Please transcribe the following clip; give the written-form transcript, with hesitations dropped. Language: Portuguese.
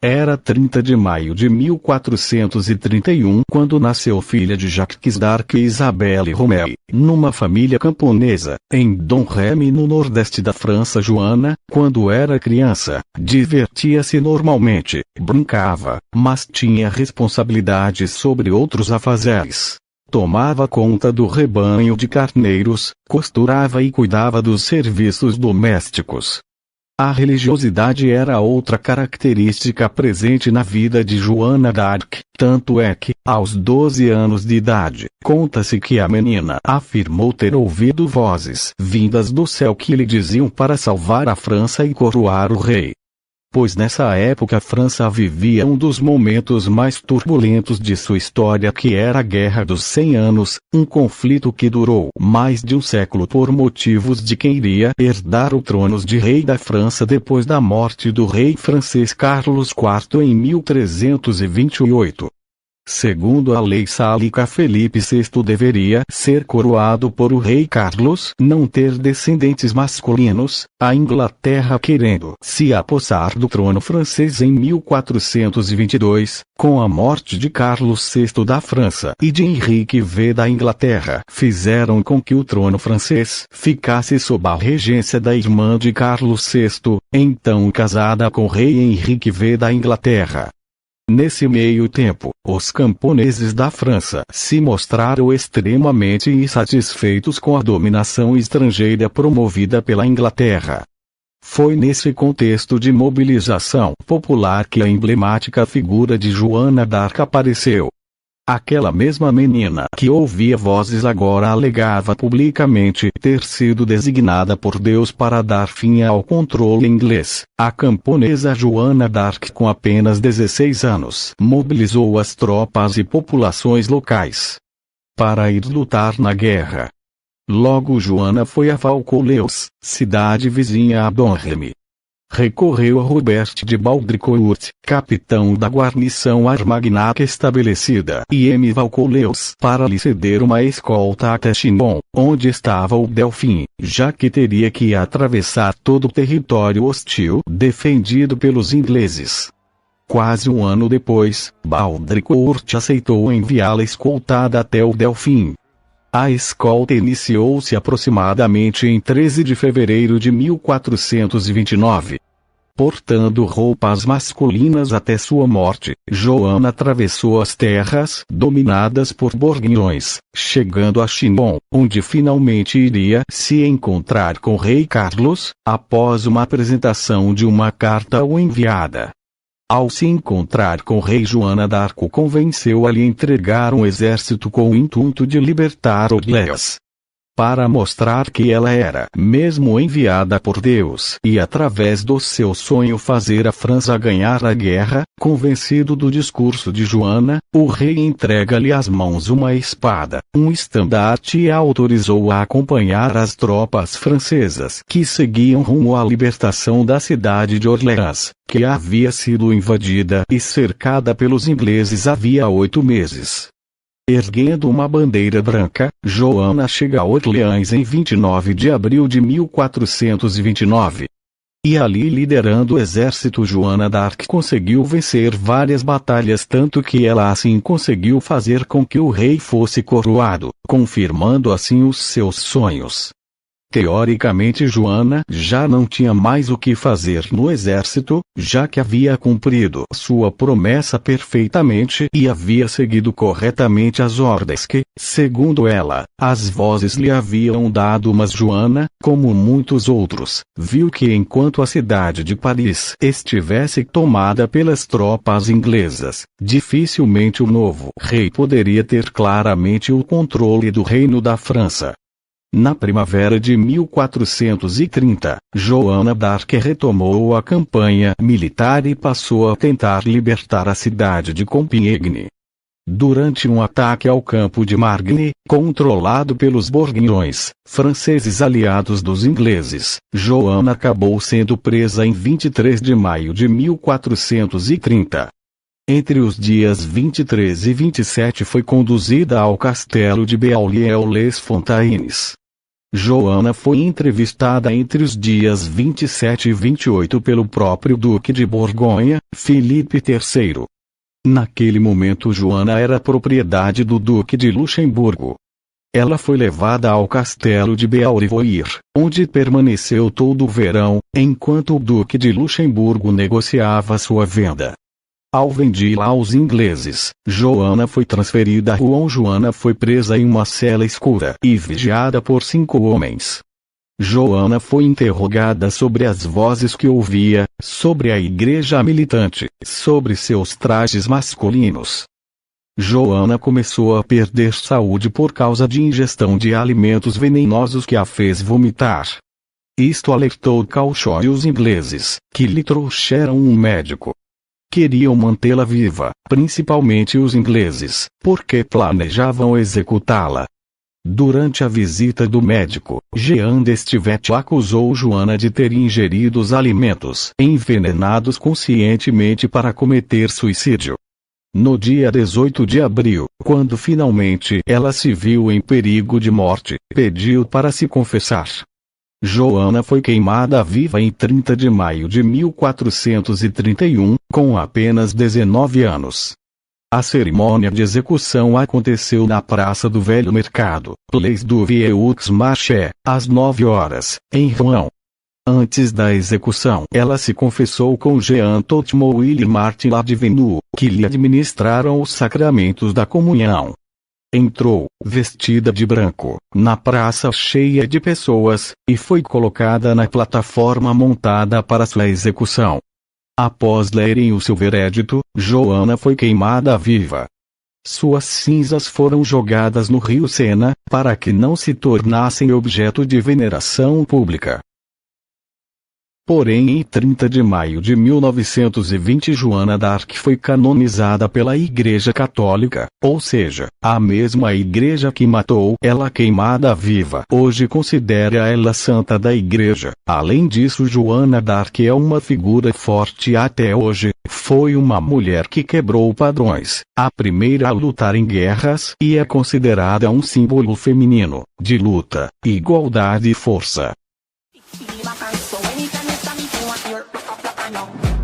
Era 30 de maio de 1431 quando nasceu filha de Jacques d'Arc e Isabelle Romeu, numa família camponesa, em Domremy no nordeste da França. Joana, quando era criança, divertia-se normalmente, brincava, mas tinha responsabilidades sobre outros afazeres. Tomava conta do rebanho de carneiros, costurava e cuidava dos serviços domésticos. A religiosidade era outra característica presente na vida de Joana d'Arc, tanto é que, aos 12 anos de idade, conta-se que a menina afirmou ter ouvido vozes vindas do céu que lhe diziam para salvar a França e coroar o rei. Pois nessa época a França vivia um dos momentos mais turbulentos de sua história, que era a Guerra dos 100 Anos, um conflito que durou mais de um século por motivos de quem iria herdar o trono de rei da França depois da morte do rei francês Carlos IV em 1328. Segundo a lei sálica, Felipe VI deveria ser coroado por o rei Carlos não ter descendentes masculinos, a Inglaterra querendo se apossar do trono francês em 1422, com a morte de Carlos VI da França e de Henrique V da Inglaterra, fizeram com que o trono francês ficasse sob a regência da irmã de Carlos VI, então casada com o rei Henrique V da Inglaterra. Nesse meio tempo, os camponeses da França se mostraram extremamente insatisfeitos com a dominação estrangeira promovida pela Inglaterra. Foi nesse contexto de mobilização popular que a emblemática figura de Joana d'Arc apareceu. Aquela mesma menina que ouvia vozes agora alegava publicamente ter sido designada por Deus para dar fim ao controle inglês. A camponesa Joana d'Arc, com apenas 16 anos, mobilizou as tropas e populações locais para ir lutar na guerra. Logo Joana foi a Vaucouleurs, cidade vizinha a Domremy. Recorreu a Robert de Baudricourt, capitão da guarnição Armagnac estabelecida em Vaucouleurs, para lhe ceder uma escolta até Chinon, onde estava o Delfim, já que teria que atravessar todo o território hostil defendido pelos ingleses. Quase um ano depois, Baudricourt aceitou enviá-la escoltada até o Delfim. A escolta iniciou-se aproximadamente em 13 de fevereiro de 1429. Portando roupas masculinas até sua morte, Joana atravessou as terras dominadas por borguignões, chegando a Chinon, onde finalmente iria se encontrar com o rei Carlos, após uma apresentação de uma carta ao enviada. Ao se encontrar com o rei, Joana d'Arc convenceu a lhe entregar um exército com o intuito de libertar Orléans. Para mostrar que ela era mesmo enviada por Deus e através do seu sonho fazer a França ganhar a guerra, convencido do discurso de Joana, o rei entrega-lhe às mãos uma espada, um estandarte e a autorizou a acompanhar as tropas francesas que seguiam rumo à libertação da cidade de Orléans, que havia sido invadida e cercada pelos ingleses havia 8 meses. Erguendo uma bandeira branca, Joana chega a Orleans em 29 de abril de 1429. E ali, liderando o exército, Joana d'Arc conseguiu vencer várias batalhas, tanto que ela assim conseguiu fazer com que o rei fosse coroado, confirmando assim os seus sonhos. Teoricamente, Joana já não tinha mais o que fazer no exército, já que havia cumprido sua promessa perfeitamente e havia seguido corretamente as ordens que, segundo ela, as vozes lhe haviam dado. Mas Joana, como muitos outros, viu que enquanto a cidade de Paris estivesse tomada pelas tropas inglesas, dificilmente o novo rei poderia ter claramente o controle do reino da França. Na primavera de 1430, Joana d'Arc retomou a campanha militar e passou a tentar libertar a cidade de Compiègne. Durante um ataque ao campo de Margny, controlado pelos borguignões, franceses aliados dos ingleses, Joana acabou sendo presa em 23 de maio de 1430. Entre os dias 23 e 27 foi conduzida ao castelo de Beaulieu-les-Fontaines. Joana foi entrevistada entre os dias 27 e 28 pelo próprio Duque de Borgonha, Filipe III. Naquele momento Joana era propriedade do Duque de Luxemburgo. Ela foi levada ao castelo de Beaurevoir, onde permaneceu todo o verão, enquanto o Duque de Luxemburgo negociava sua venda. Ao vendê-la aos ingleses, Joana foi transferida a Rouen. Joana foi presa em uma cela escura e vigiada por 5 homens. Joana foi interrogada sobre as vozes que ouvia, sobre a igreja militante, sobre seus trajes masculinos. Joana começou a perder saúde por causa de ingestão de alimentos venenosos que a fez vomitar. Isto alertou Cauchy e os ingleses, que lhe trouxeram um médico. Queriam mantê-la viva, principalmente os ingleses, porque planejavam executá-la. Durante a visita do médico, Jean d'Estivet acusou Joana de ter ingerido os alimentos envenenados conscientemente para cometer suicídio. No dia 18 de abril, quando finalmente ela se viu em perigo de morte, pediu para se confessar. Joana foi queimada viva em 30 de maio de 1431, com apenas 19 anos. A cerimônia de execução aconteceu na Praça do Velho Mercado, Place du Vieux Marché, às 9 horas, em Rouen. Antes da execução, ela se confessou com Jean Totmo e Martin Ladvenu, que lhe administraram os sacramentos da comunhão. Entrou, vestida de branco, na praça cheia de pessoas, e foi colocada na plataforma montada para sua execução. Após lerem o seu veredito, Joana foi queimada viva. Suas cinzas foram jogadas no rio Sena, para que não se tornassem objeto de veneração pública. Porém, em 30 de maio de 1920, Joana d'Arc foi canonizada pela Igreja Católica, ou seja, a mesma igreja que matou ela queimada viva. Hoje considera ela santa da Igreja. Além disso, Joana d'Arc é uma figura forte até hoje. Foi uma mulher que quebrou padrões, a primeira a lutar em guerras, e é considerada um símbolo feminino, de luta, igualdade e força. So anytime you stand me, you want your rock up like I know.